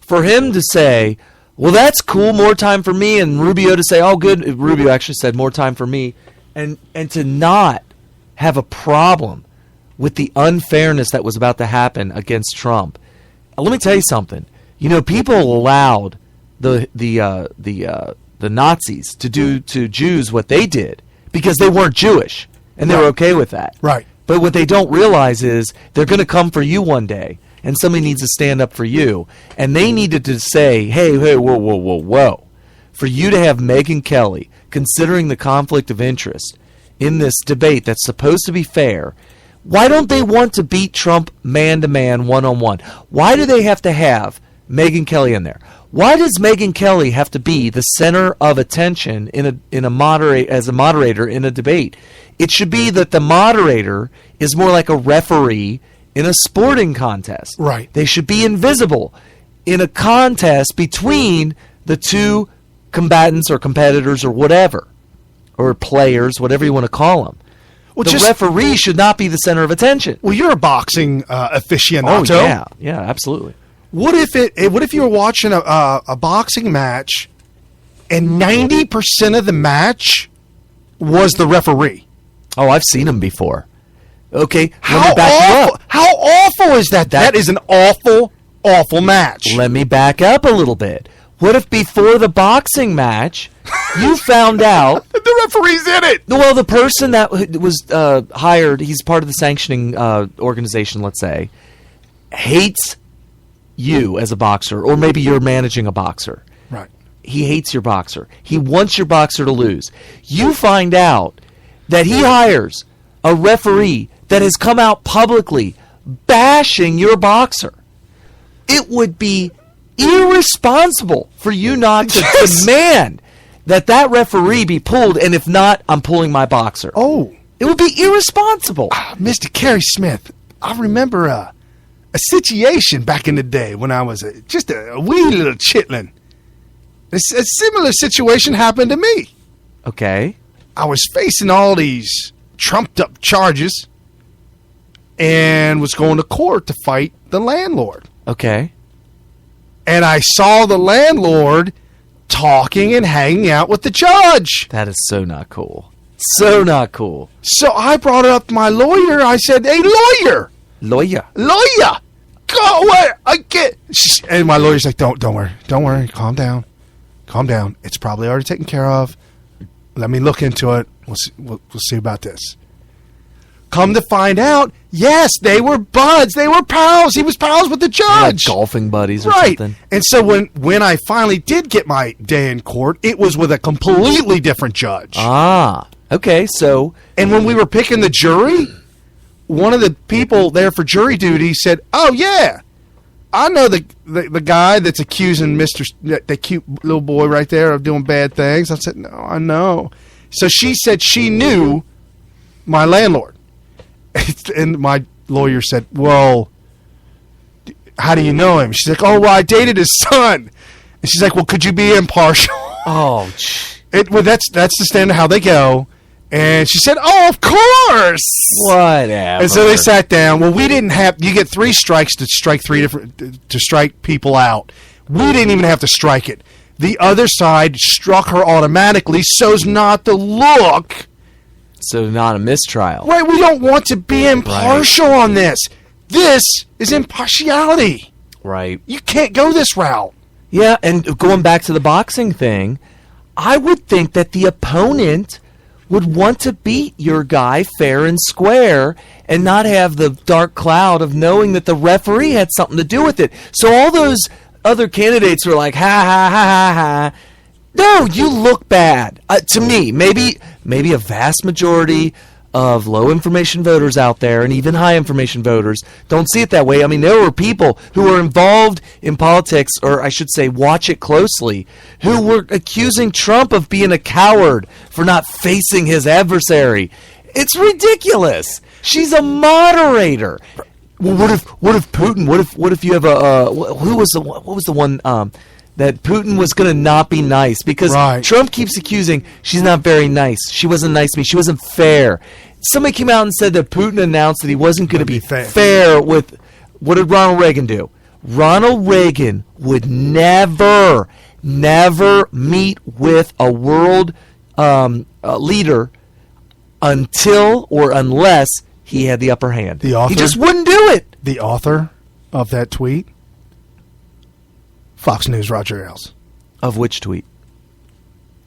for him to say, well, that's cool, more time for me, and Rubio to say, oh, good, Rubio actually said more time for me, and to not have a problem with the unfairness that was about to happen against Trump. Let me tell you something. You know, people allowed the Nazis to do to Jews what they did because they weren't Jewish, and they were okay with that. Right. But what they don't realize is they're going to come for you one day, and somebody needs to stand up for you. And they needed to say, hey, whoa. For you to have Megyn Kelly, considering the conflict of interest in this debate that's supposed to be fair, why don't they want to beat Trump man-to-man, one-on-one? Why do they have to have Megyn Kelly in there? Why does Megyn Kelly have to be the center of attention as a moderator in a debate? It should be that the moderator is more like a referee in a sporting contest. Right. They should be invisible in a contest between the two combatants or competitors or whatever, or players, whatever you want to call them. Well, the referee should not be the center of attention. Well, you're a boxing aficionado. Oh, yeah, absolutely. What if you were watching a boxing match and 90% of the match was the referee? Oh, I've seen them before. Okay, how awful is that? That is an awful match. Let me back up a little bit. What if before the boxing match, you found out the referee's in it? Well, the person that was hired, he's part of the sanctioning organization, let's say, hates you as a boxer, or maybe you're managing a boxer. Right. He hates your boxer. He wants your boxer to lose. You find out that he hires a referee that has come out publicly bashing your boxer. It would be irresponsible for you not to demand that referee be pulled, and if not, I'm pulling my boxer. Oh. It would be irresponsible. Mr. Kerry Smith, I remember a situation back in the day when I was just a wee little chitlin. A similar situation happened to me. Okay. I was facing all these trumped-up charges and was going to court to fight the landlord. Okay. And I saw the landlord talking and hanging out with the judge. That is so not cool. So not cool. So I brought it up to my lawyer. I said, hey, lawyer. Lawyer. Go away. And my lawyer's like, don't worry. Calm down. It's probably already taken care of. Let me look into it. We'll see about this. Come to find out, yes, they were buds. They were pals. He was pals with the judge. Like golfing buddies or something. And so when I finally did get my day in court, it was with a completely different judge. Ah, okay. So, and when we were picking the jury, one of the people there for jury duty said, oh, yeah, I know the guy that's accusing that cute little boy right there of doing bad things. I said, no, I know. So she said she knew my landlord. And my lawyer said, well, how do you know him? She's like, oh, well, I dated his son. And she's like, well, could you be impartial? Oh, well, that's the standard how they go. And she said, oh, of course. Whatever. And so they sat down. Well, we didn't have, you get 3 strikes to strike to strike people out. We didn't even have to strike it. The other side struck her automatically so's not to look. So not a mistrial. Right, we don't want to be impartial on this. This is impartiality. Right. You can't go this route. Yeah, and going back to the boxing thing, I would think that the opponent would want to beat your guy fair and square and not have the dark cloud of knowing that the referee had something to do with it. So all those other candidates were like, ha, ha, ha, ha, ha. No, you look bad. To me, maybe a vast majority of low information voters out there and even high information voters don't see it that way. I mean, there were people who were involved in politics, or I should say watch it closely, who were accusing Trump of being a coward for not facing his adversary. It's ridiculous. She's a moderator. Well, what if Putin? What if you have what was the one that Putin was going to not be nice because Trump keeps accusing she's not very nice. She wasn't nice to me. She wasn't fair. Somebody came out and said that Putin announced that he wasn't going to be fair with, what did Ronald Reagan do? Ronald Reagan would never meet with a world leader until or unless he had the upper hand. The author, he just wouldn't do it. The author of that tweet, Fox News Roger Ailes. Of which tweet?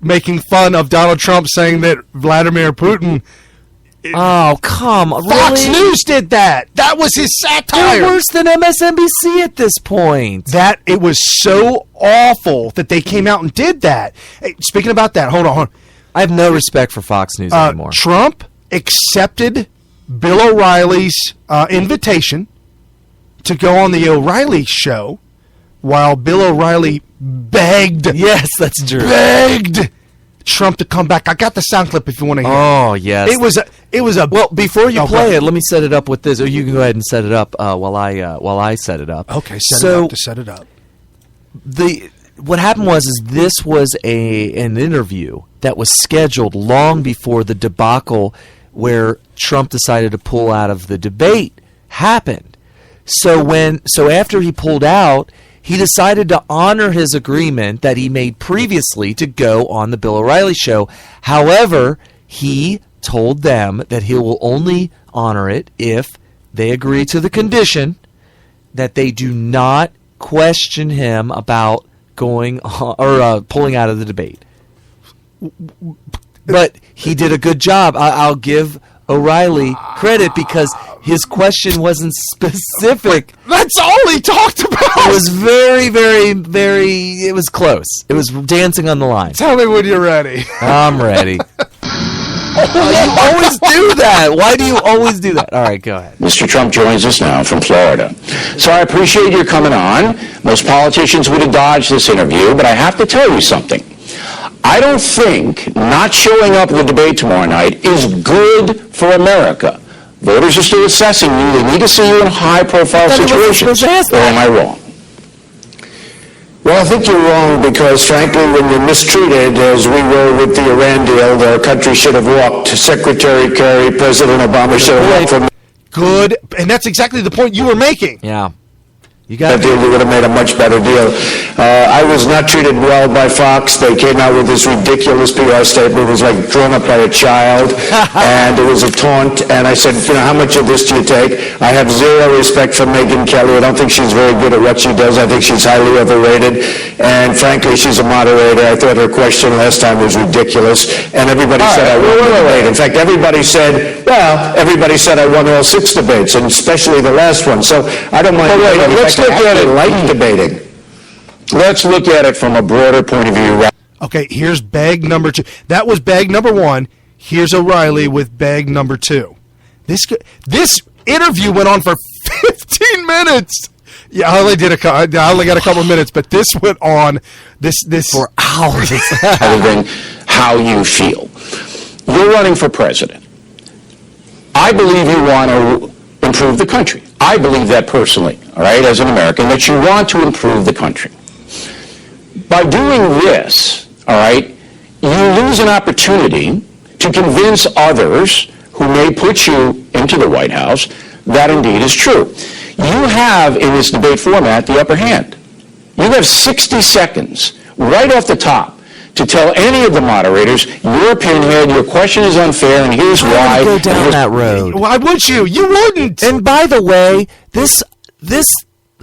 Making fun of Donald Trump, saying that Vladimir Putin... Oh, come on. Fox Really? News did that. That was his satire. They're worse than MSNBC at this point. It was so awful that they came out and did that. Hey, speaking about that, hold on. I have no respect for Fox News anymore. Trump accepted Bill O'Reilly's invitation to go on the O'Reilly show while Bill O'Reilly begged. Yes, that's true. Begged Trump to come back. I got the sound clip if you want to hear. Oh, yes. It was a. Well, before you play it, let me set it up with this. Or you can go ahead and set it up while I set it up. Okay, set it up. What happened was this was an interview that was scheduled long before the debacle where Trump decided to pull out of the debate happened. So after he pulled out, he decided to honor his agreement that he made previously to go on the Bill O'Reilly show. However, he told them that he will only honor it if they agree to the condition that they do not question him about going or pulling out of the debate. But he did a good job. I'll give O'Reilly credit because his question wasn't specific. That's all he talked about. It was very, very, very, it was close. It was dancing on the line. Tell me when you're ready. I'm ready. You always do that. Why do you always do that? All right, go ahead. Mr. Trump joins us now from Florida. So I appreciate your coming on. Most politicians would have dodged this interview, but I have to tell you something. I don't think not showing up at the debate tomorrow night is good for America. Voters are still assessing you. They need to see you in high-profile situations. Or am I wrong? Well, I think you're wrong because, frankly, when you're mistreated, as we were with the Iran deal, the country should have walked. Secretary Kerry, President Obama should have walked from... Good, and that's exactly the point you were making. Yeah. You got that deal, we would have made a much better deal. I was not treated well by Fox. They came out with this ridiculous PR statement. It was like drawn up by a child, and it was a taunt. And I said, how much of this do you take? I have zero respect for Megyn Kelly. I don't think she's very good at what she does. I think she's highly overrated. And frankly, she's a moderator. I thought her question last time was ridiculous. And everybody said I won the debate. In fact, everybody said I won all 6 debates, and especially the last one. So I don't mind. Let's look at it like debating. Let's look at it from a broader point of view. Okay, here's bag number 2. That was bag number 1. Here's O'Reilly with bag number 2. This interview went on for 15 minutes. Yeah, I only got a couple of minutes, but this went on this for hours. Other than how you feel. You're running for president. I believe you want to improve the country. I believe that personally, all right, as an American, that you want to improve the country. By doing this, all right, you lose an opportunity to convince others who may put you into the White House that indeed is true. You have, in this debate format, the upper hand. You have 60 seconds right off the top to tell any of the moderators, you're a pinhead, your question is unfair, and here's why. Go down that road. Why would you? You wouldn't. And by the way, this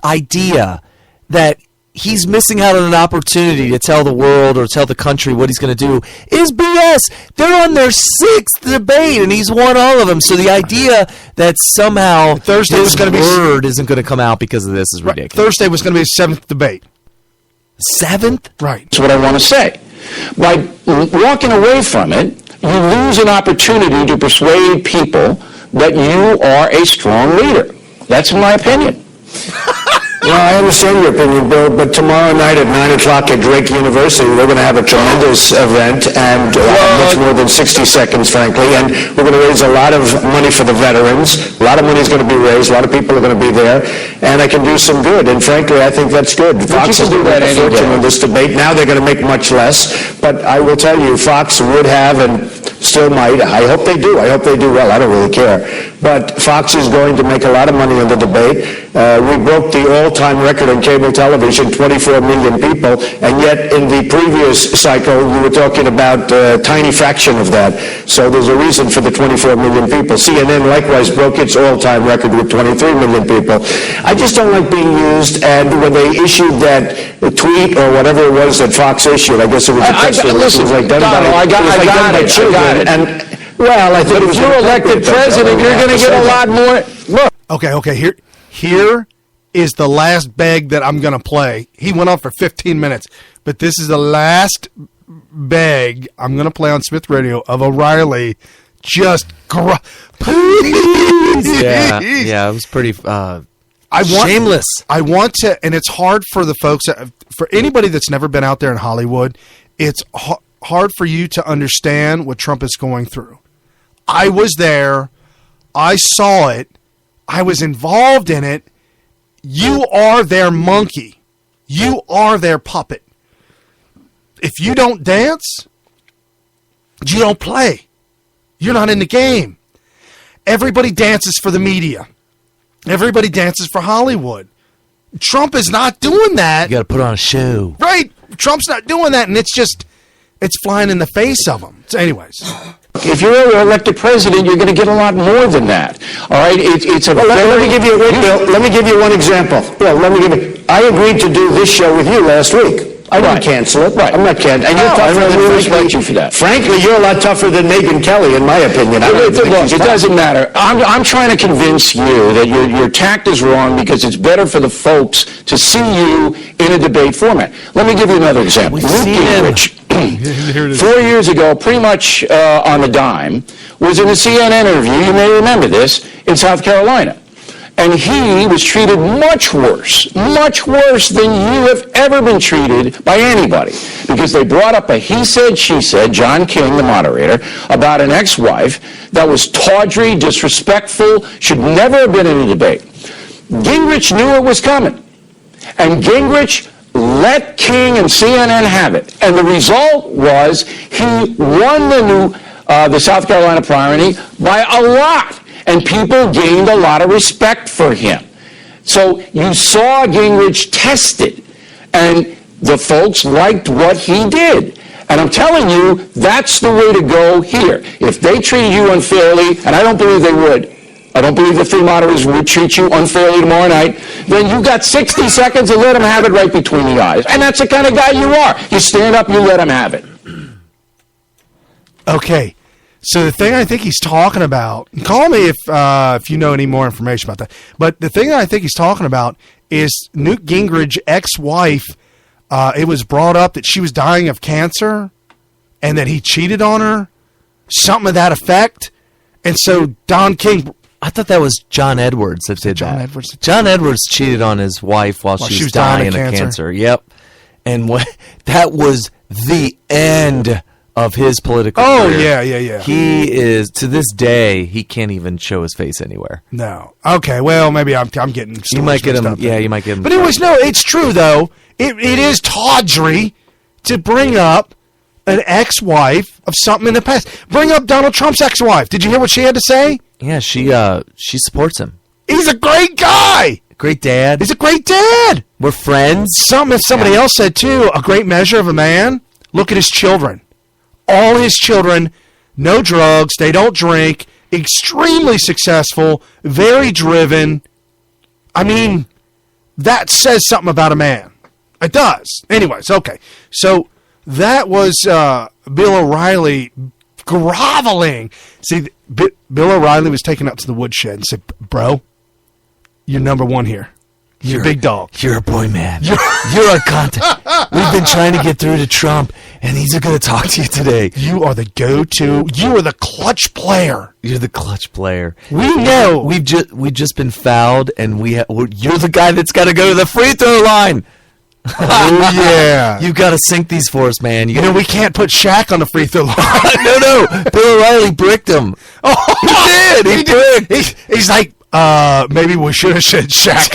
idea that he's missing out on an opportunity to tell the world or tell the country what he's going to do is BS. They're on their 6th debate, and he's won all of them. So the idea that somehow Thursday was going to be word isn't going to come out because of this is ridiculous. Right. Thursday was going to be his 7th debate. 7th? Right. That's what I want to say. By walking away from it, you lose an opportunity to persuade people that you are a strong leader. That's my opinion. Well, I understand your opinion, Bill, but tomorrow night at 9 o'clock at Drake University, we're going to have a tremendous event, and much more than 60 seconds, frankly, and we're going to raise a lot of money for the veterans. A lot of money is going to be raised. A lot of people are going to be there, and I can do some good, and frankly, I think that's good. Fox has do that fortune in this debate. Now they're going to make much less, but I will tell you, Fox would have, and still might. I hope they do. I hope they do well. I don't really care. But Fox is going to make a lot of money on the debate. We broke the all-time record on cable television, 24 million people, and yet in the previous cycle, we were talking about a tiny fraction of that. So there's a reason for the 24 million people. CNN likewise broke its all-time record with 23 million people. I just don't like being used, and when they issued that tweet or whatever it was that Fox issued, I guess it was a press release. It was like done by children. And well, I think if you're elected president, you're going to get a lot more. Look. Okay. Here is the last beg that I'm going to play. He went on for 15 minutes, but this is the last beg I'm going to play on Smith Radio of O'Reilly. Just please. Yeah, it was pretty shameless. I want to, and it's hard for the folks, for anybody that's never been out there in Hollywood, it's hard for you to understand what Trump is going through. I was there. I saw it. I was involved in it. You are their monkey. You are their puppet. If you don't dance, you don't play. You're not in the game. Everybody dances for the media. Everybody dances for Hollywood. Trump is not doing that. You got to put on a show. Right. Trump's not doing that, and it's flying in the face of them. So anyways. If you're elected president, you're going to get a lot more than that. All right, it's a. Well, let me give you let me give you one example. Well, I agreed to do this show with you last week. I didn't cancel it. Right. I'm not canceling. And you're tougher than respect you for that. Frankly, you're a lot tougher than Megyn Kelly, in my opinion. Look, it doesn't matter. I'm trying to convince you that your tact is wrong because it's better for the folks to see you in a debate format. Let me give you another example. Newt Gingrich, 4 years ago, pretty much on the dime, was in a CNN interview, you may remember this, in South Carolina. And he was treated much worse than you have ever been treated by anybody. Because they brought up a he said, she said, John King, the moderator, about an ex-wife that was tawdry, disrespectful, should never have been in a debate. Gingrich knew it was coming. And Gingrich let King and CNN have it. And the result was he won the South Carolina primary by a lot. And people gained a lot of respect for him. So you saw Gingrich tested, and the folks liked what he did. And I'm telling you, that's the way to go here. If they treat you unfairly, and I don't believe they would, I don't believe the three moderators would treat you unfairly tomorrow night, then you got 60 seconds to let them have it right between the eyes. And that's the kind of guy you are. You stand up, you let them have it. Okay. So the thing I think he's talking about, call me if you know any more information about that, but the thing that I think he's talking about is Newt Gingrich's ex-wife. It was brought up that she was dying of cancer and that he cheated on her, something of that effect. And so Don King... I thought that was John Edwards that did that. John Edwards cheated on his wife while she was dying of cancer. Yep. And that was the end of his political career. Yeah. He is, to this day, he can't even show his face anywhere. No. Okay, well, maybe I'm getting... You might get him, you might get him. But anyways, no, it's true, though. It is tawdry to bring up an ex-wife of something in the past. Bring up Donald Trump's ex-wife. Did you hear what she had to say? Yeah, she supports him. He's a great guy. Great dad. He's a great dad. We're friends. Somebody else said, too, a great measure of a man. Look at his children. All his children, no drugs, they don't drink, extremely successful, very driven. I mean, that says something about a man. It does. Anyways, okay. So that was Bill O'Reilly groveling. See, Bill O'Reilly was taken up to the woodshed and said, bro, you're number one here. You're a big dog. You're a boy, man. You're our contact. We've been trying to get through to Trump, and he's going to talk to you today. You are the go-to. You are the clutch player. You're the clutch player. We know. We've just been fouled, and you're the guy that's got to go to the free throw line. Oh, yeah. You got to sink these for us, man. You know, we can't put Shaq on the free throw line. No. Bill O'Reilly bricked him. Oh, he did. He bricked. He's like, Maybe we should have said Shaq.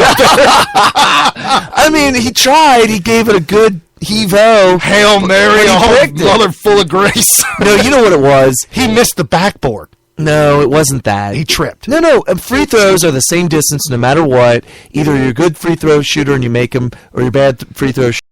I mean, he tried. He gave it a good heave-ho. Hail Mary, He a whole picked it. mother full of grace. No, you know what it was? He missed the backboard. No, it wasn't that. He tripped. No. Free throws are the same distance no matter what. Either you're a good free throw shooter and you make them, or you're a bad free throw shooter